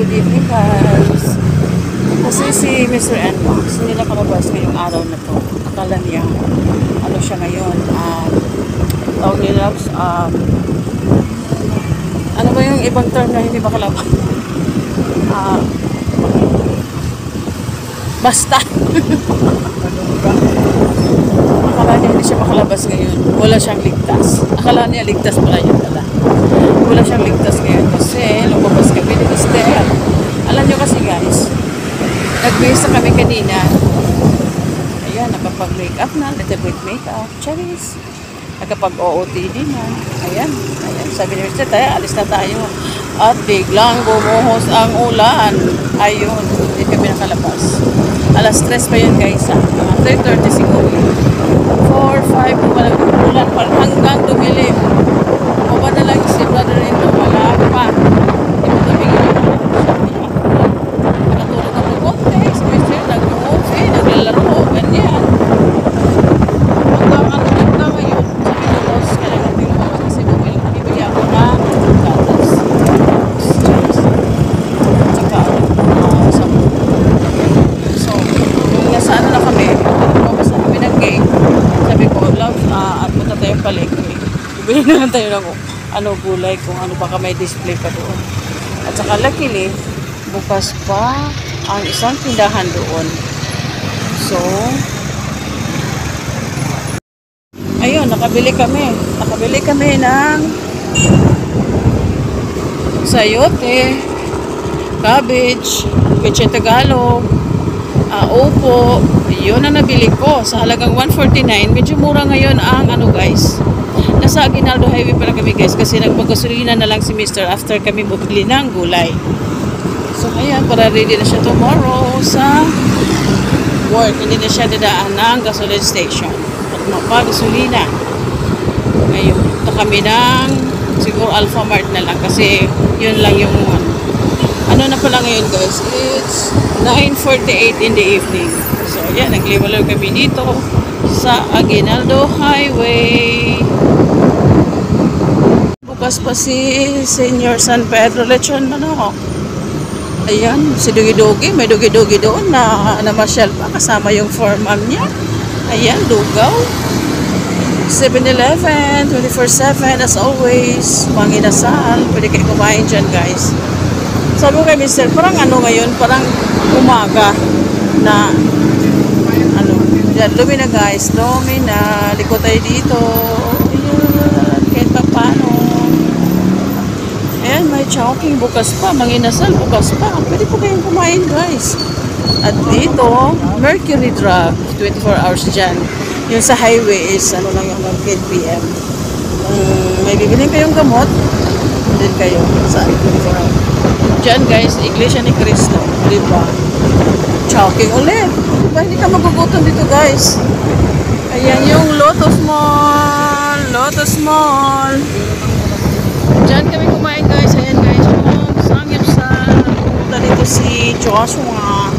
Good evening guys. Kasi si Mr. Nbox, hindi nakalabas ngayong araw na to. Akala niya, ano siya ngayon, tawag nila, ano ba yung ibang term na hindi makalabas? Basta. Akala niya hindi siya makalabas ngayon. Wala siyang ligtas. Akala niya ligtas pala yun pala. Wala siyang ligtas ngayon kasi lumabas kami ni Mr. Alam nyo kasi guys, nag-mesa kami kanina. Ayan, nakapag-makeup na, little bit makeup, cherries. Nakapag-OOTD na. Ayan, ayan. Sabi ni Mr. tayo, alis na tayo. At biglang bumuhos ang ulan. Ayun, hindi kami nakalabas. Alas 3 pa yun guys, mga 3:30 siguro. 4, 5, walang ulan pa hanggang dumilim. Baba na lang si brother-in-law, wala pa. Hindi mo tumigil yung nakatulog ako konti. Si Mr. nag-movie, naglalaro, ganyan. Hanggang ngayon, sabi ko, boss, kailangan natin boss kasi bibili ako na gatas. Tsaka, so, yung nasa ano na kami, lumabas na kami ng gate. Sabi ko, love, at punta tayong palengke. Bibili na lang tayo ng gulay, kung ano baka may display pa doon. At saka luckily, bukas pa ang isang tindahan doon. So, ayun, nakabili kami ng sayote, cabbage, peche Tagalog, upo. Yun ang nabili ko sa halagang 149. Medyo mura ngayon ang guys. Nasa Aguinaldo Highway pa lang kami guys kasi nagpagasolina na lang si Mr. after kami bumili ng gulay. So ayan, para ready na siya tomorrow sa work. Hindi na siya dadaan ng gasoline station at mapagasolina. Ngayon, punta kami ng siguro Alpha Mart na lang kasi yun lang yung ano na pala ngayon guys. It's 9:48 in the evening. So ayan, nagliwalaw kami dito sa Aguinaldo Highway. Bukas pa si Senior San Pedro Lechon Manok. Ayan, si Dugi-Dugi, may Dugi-Dugi doon na namasyal pa kasama yung foreman niya. Ayan, Lugaw. 7-Eleven, 24/7 as always. Panginasal, pwede kayo kumain dyan guys. Sabi ko kay Mr. parang ngayon, parang umaga na yan, lumi na guys, lumi na, liko tayo dito. Ayan, kahit pa paano. Ayan, may Chowking bukas pa, Manginasal bukas pa. Pwede po kayong kumain guys. At dito, Mercury Drug, 24 hours dyan. Yung sa highway is, lang yung 10 p.m. May bibilin kayong gamot, din kayo sa 24 hours. Dyan guys, Iglesia ni Cristo, diba? Chowking ulit. Diba, hindi ka magugutom dito guys. Ayan yung Lotus Mall. Lotus Mall. Diyan kami kumain guys. Ayan guys, yung Samgyeopsal. Punta dito si Joshua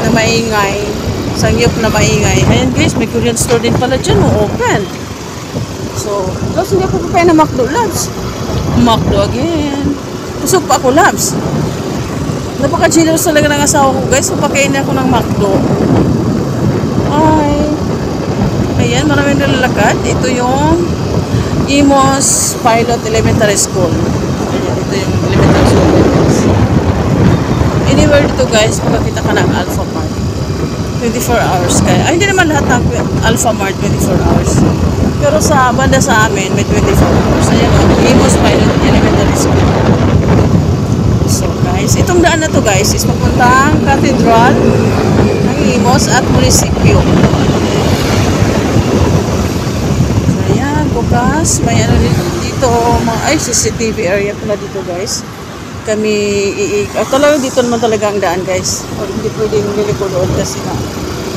na maingay. Sangyup na maingay. Ayan guys, may Korean store din pala dyan. Open. So, tapos hindi ako kakain na McDo Labs. McDo again. Pusog pa ako Labs. Napaka-generous talaga ng asawa ko guys. Papakain ako ng McDo. Ay. Ayan, maraming nalalakad. Ito yung Imos Pilot Elementary School. Ayan, ito yung elementary school guys. Anywhere dito guys, makakita ka ng Alpha Mart. 24 hours kaya. Ay, hindi naman lahat ng Alpha Mart 24 hours. Pero sa banda sa amin, may 24 hours. Ayan, Imos Pilot Elementary School. So guys, itong daan na to guys is papuntang Cathedral ng Imos at Munisipyo. So ayan, bukas may dito, ay CCTV area pala dito guys. Kami talaga dito naman talaga ang daan guys. O hindi pwedeng liliko doon kasi na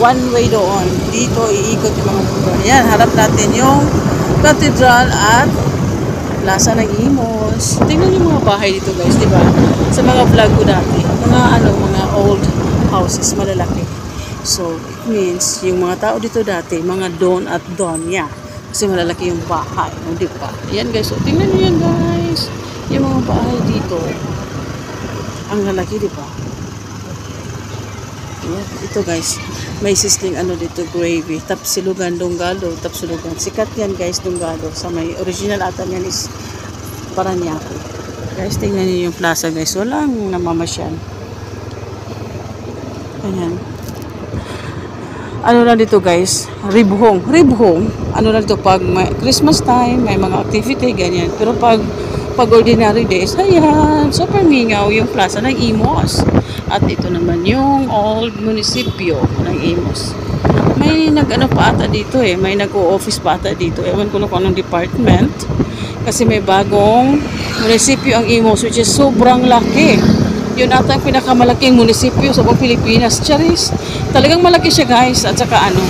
one way doon. Dito iikot yung mga lugar. Ayan, harap natin yung Cathedral at Plaza ng Imos. Tingnan yung mga bahay dito guys, di ba? Sa mga vlog ko dati, mga old houses, malalaki. So, it means, yung mga tao dito dati, mga don at donya. Kasi malalaki yung bahay, di ba? Ayan guys, so tingnan nyo yan guys. Yung mga bahay dito. dito. Ang lalaki, di ba? Ayan, ito guys. May sisling ano dito, gravy. Tapsilugan, Donggalo, tapsilugan. Sikat yan guys, Donggalo. Sa may original ata yan is Paranaque. Guys, tingnan niyo yung plaza guys. Walang namamasyal. Ayan. Ano na dito guys? Ribhong. Ano na dito pag may Christmas time, may mga activity, ganyan. Pero pag ordinary days, ayan, super mingaw yung plaza ng Imos. At ito naman yung old munisipyo ng Imos. May nag-ano pa ata dito eh. May nag-o-office pa ata dito. Ewan ko na kung anong department. Kasi may bagong munisipyo ang Imos, which is sobrang laki. Yun ata ang pinakamalaking munisipyo sa buong Pilipinas. Charis. Talagang malaki siya guys. At saka ano,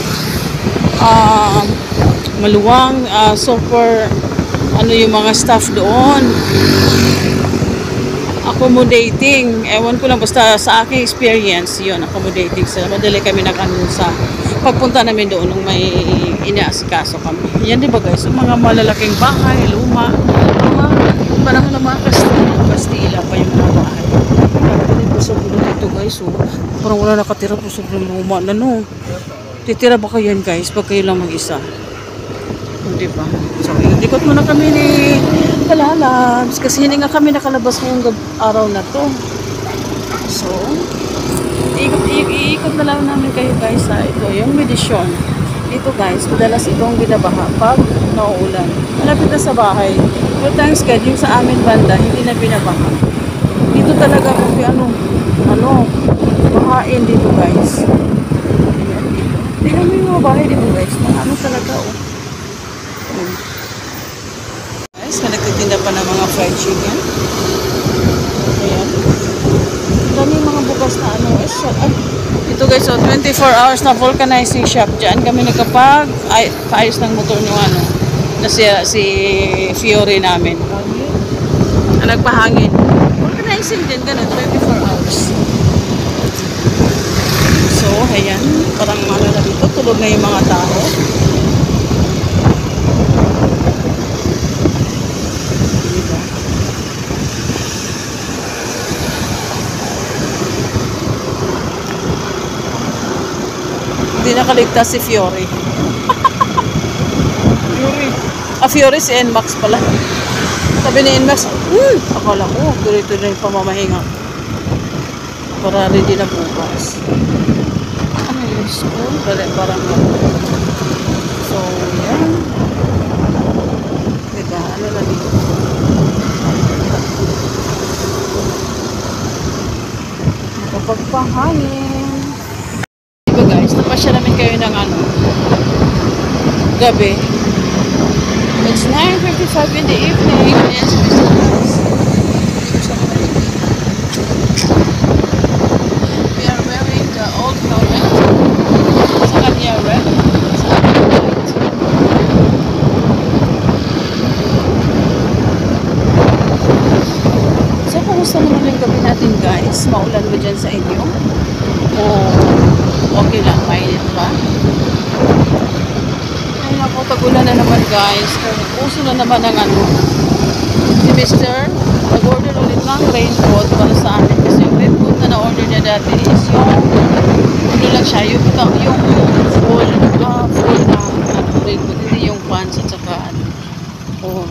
maluwang, super, ano yung mga staff doon. Accommodating. Ewan ko lang, basta sa aking experience, yun, accommodating sila. Madali kami nag-ano sa pagpunta namin doon nung may inaasikaso kami. Yan di ba guys? Yung mga malalaking bahay, luma, mga panahon ng mga Kastila pa yung mga bahay. Pusog na dito guys, oh. Parang wala nakatira, pusog ng luma na no. Titira ba kayo yan guys pag kayo lang mag-isa? Hindi ba? So, ikot muna kami ni Kalalabs kasi hindi nga kami nakalabas ngayong araw na to. So, iikot na lang namin kayo guys sa ito, yung medisyon. Dito guys, madalas itong binabaha pag nauulan. Malapit na sa bahay. Pero thanks God, yung sa amin banda, hindi na binabaha. Dito talaga kasi ano, bahain dito guys. Tingnan mo yung mga bahay dito guys. Ano talaga oh. Guys, nagtitinda pa ng mga fried chicken. Ayan. Dami mga bukas na ano. Ito guys, so 24 hours na vulcanizing shop dyan. Kami nagkapag-ayos ng motor nyo ano. Na si Fiore namin. Nagpahangin. Vulcanizing din, ganun, 24 hours. So, ayan. Parang ano na dito, tulog na yung mga tao. Hindi nakaligtas si Fiore. Fiore si NMAX pala. Sabi ni NMAX, akala ko, dito na yung pamamahinga. Para ready na bukas. Ano yung school? Parang so, yan. Diba, ano na dito? Nakapagpahangin. Diba guys, napasya namin kayo ng ano, gabi. It's 9:55 in the evening. Yes, we are wearing the old helmet. Sa kanya red. Sa kanya white. So, kumusta naman yung gabi natin guys? Maulan ba dyan sa inyo? O okay lang, mainit pa? Ay naku, tagulan na naman guys. Puso na naman ang ano. Si Mr. nag-order ulit ng raincoat para sa amin. Kasi yung raincoat na na-order niya dati is yung ano lang siya, yung full na raincoat. Hindi yung pants at saka ano. Oh,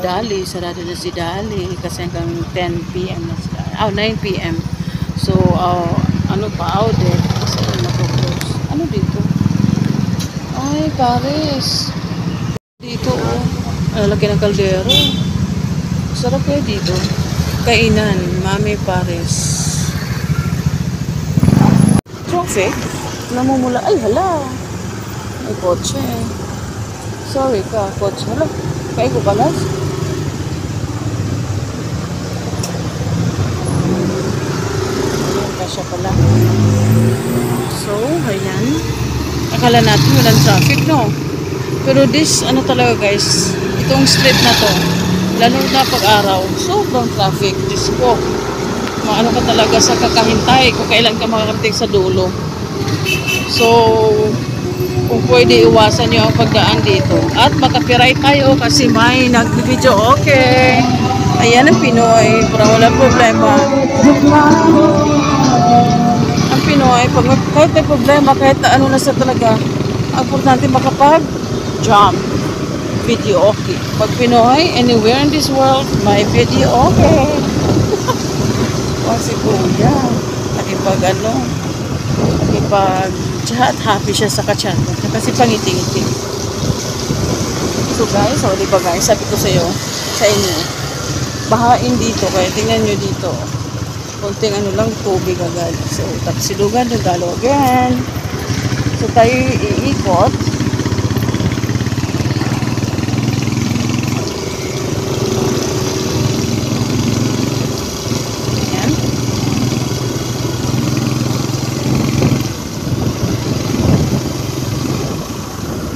Dali. Sarado na si Dali. Kasi hanggang 10 p.m. na sila. 9 p.m. So, ano pa, outlet. Kasi mag-close. Ano dito? Ay, Paris. Dito, oh. Laki ng kaldero. Sarap kayo dito. Kainan, Mami Paris. Traffic. Namumula. Ay, hala. May kotse. Sorry ka, kotse. Hala. Kaya ko balas. Ayan ka siya pala. So, ayan. Akala natin walang traffic, no? Pero this, ano talaga guys, itong street na to, lalo na pag-araw, sobrang traffic. Diyos ko, maano ka talaga sa kakahintay kung kailan ka makakarating sa dulo. So, kung pwede iwasan nyo ang pagdaan dito. At makapiray tayo kasi may nag-video. Okay. Ayan ang Pinoy, parang walang problema. Ang Pinoy, kahit may problema, kahit na ano na sa talaga, ang importante makapag-jump. Video okay. Pag Pinoy, anywhere in this world, may video okay. O si Kuya, nakipag-chat, happy siya sa kachat. Kasi pangiting-iting. So guys, di ba guys, sabi ko sa inyo, bahain dito, kaya tingnan nyo dito. Kunting ano lang, tubig agad. So, tapsilugan, regalo again. So, tayo iikot. Ayan.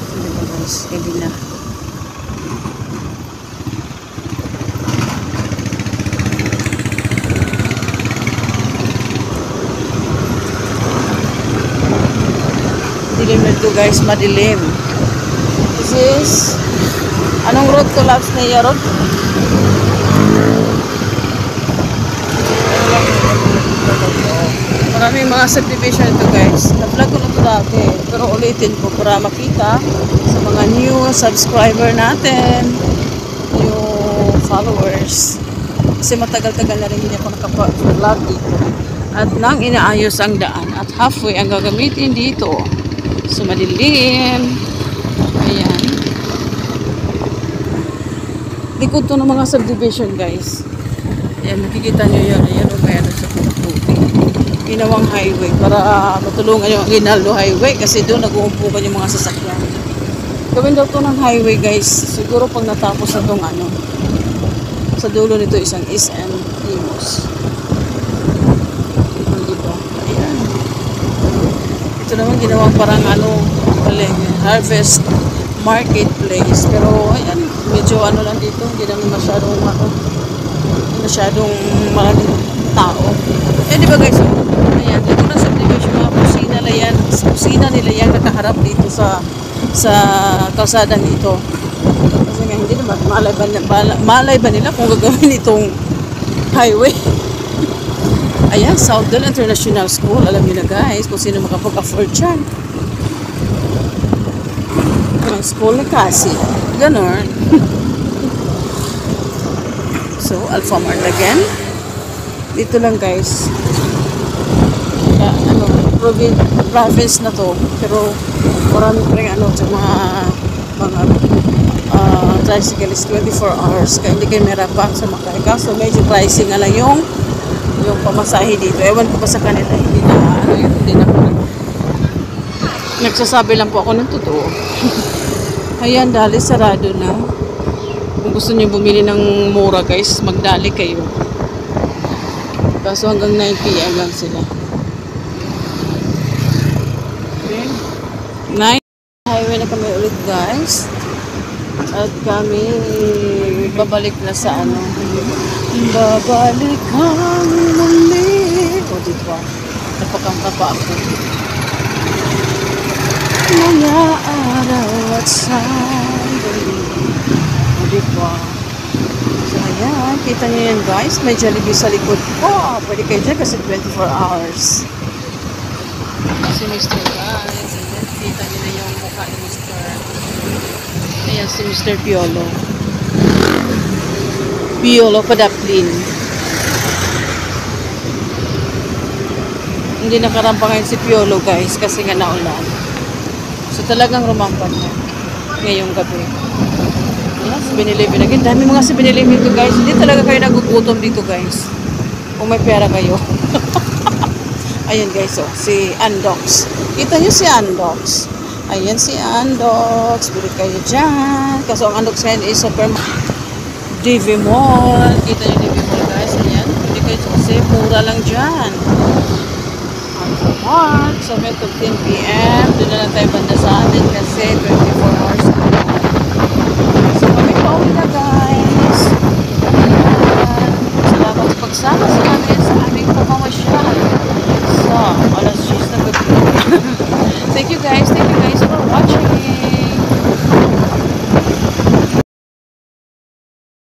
So, diba guys, gabi na. Dilim nito guys, madilim. This is anong road collapse na iya road? Maraming mga subdivision ito guys. Na-vlog ko na ito dati, pero ulitin ko para makita sa mga new subscriber natin, new followers. Kasi matagal-tagal na rin hindi ako nakapag-vlog dito. At nang inaayos ang daan at halfway ang gagamitin dito. So, madilim. Ayan. Likod to ng mga subdivision, guys. Ayan, makikita nyo yan. Ayan, o meron sa tubig. Ginawang highway para matulungan yung Aguinaldo Highway kasi doon nag-uumpukan yung mga sasakyan. Gawin daw to ng highway, guys. Siguro pag natapos na itong ano. Sa dulo nito isang East and Timos. Ito naman ginawang parang harvest marketplace, pero ayan, medyo ano lang dito, hindi naman masyadong maraming tao. Di ba guys, ayan, dito na subdivision, mga kusina nila yan nakaharap dito sa kalsadang dito. Kasi nga hindi naman malay ba nila kung gagawin itong highway. Ayan, Southern International School. Alam niyo na guys, kung sino makapag-afford dyan. Ang school ni Cassie. Ganon. So, Alpha Mart again. Dito lang guys. Province na to. Pero, marami pa rin sa mga tricyclist 24 hours. Kaya hindi kayo merapang sa makay. So, medyo pricing na lang yung pamasahe dito. Ewan ko pa sa kanila, hindi na nagsasabi lang po ako ng totoo. Ayan, dali sarado na. Kung gusto niyo bumili ng mura guys, magdali kayo. Kaso hanggang 9 PM lang sila. Okay. 9 highway na kami ulit guys. At kami babalik na sa ano. Babalik kang muli. O diba? Napakanta pa ako. Mga araw at sandali. O diba? So ayan, kita nyo yan guys. May Jollibee sa likod ko. Pwede kayo dyan kasi 24 hours. Si Mr. guys. Ayan, kita nyo na yung mukha ni Mr. Ayan si Mr. Piolo. Piolo Padaplin. Hindi nakarampang ngayon si Piolo guys kasi nga naulan. So talagang rumampan na ngayong gabi. Ayan, 7-Eleven again. Dami mga 7-Eleven dito guys. Hindi talaga kayo nagugutom dito guys. Kung may pera kayo. Ayan guys, oh, si Andox. Kita nyo si Andox. Ayan si Andox. Bili kayo dyan. Kasi ang Andox ngayon is DV Mall. Kita nyo DV Mall guys. Ayan. Bili kayo kasi mura lang dyan. Alphamart. So may 15 PM. Doon na lang tayo banda sa atin kasi 24 hours. So kami pauwi na guys.